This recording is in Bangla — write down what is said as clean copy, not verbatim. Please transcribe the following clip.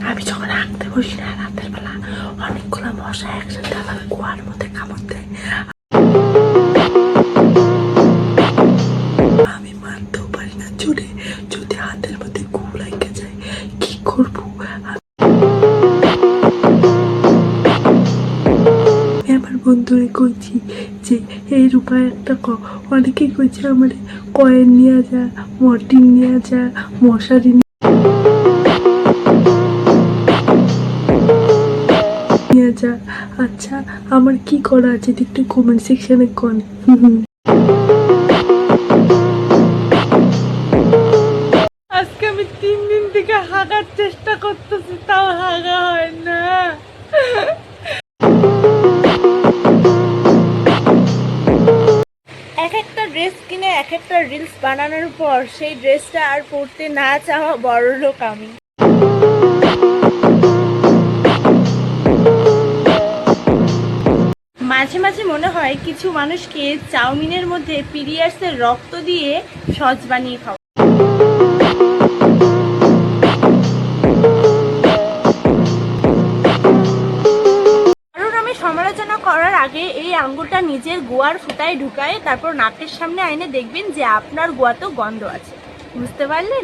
আমি যখন হাঁটতে বসি না রাতের বেলা, অনেকগুলো মশা একসাথে আমার কুয়ার মধ্যে কামড় দেয়। আমি মারতেও পারি না জোরে, যদি হাতের মধ্যে গু লাগে যায় কি করবো? আমার বন্ধুরে কইছি যে এই উপায় একটা অনেকেই কইছে আমার কয়েন নিয়ে যা, মর্টিন নিয়ে যা, মশারি নিয়ে যা। আচ্ছা আমার কি করা আছে একটু কমেন্ট সেকশনে কন। আজকে আমি 3 দিন থেকে হাগার চেষ্টা করতেছি, তাও হাগা হয় না। এক একটা ড্রেস কিনে এক একটা রিলস বানানোর পর সেই ড্রেসটা আর পরতে না চাওয়া বড়লোক আমি। মাঝে মাঝে মনে হয় কিছু মানুষকে চাউমিনের মধ্যে পিরিয়ডসের রক্ত দিয়ে সস বানিয়ে খাও। কারণ আমি সমালোচনা করার আগে এই আঙ্গুলটা নিজের গোয়ার ফুটায় ঢুকায় তারপর নাকের সামনে আইনে দেখবেন যে আপনার গোয়া তো গন্ধ আছে। বুঝতে পারলেন?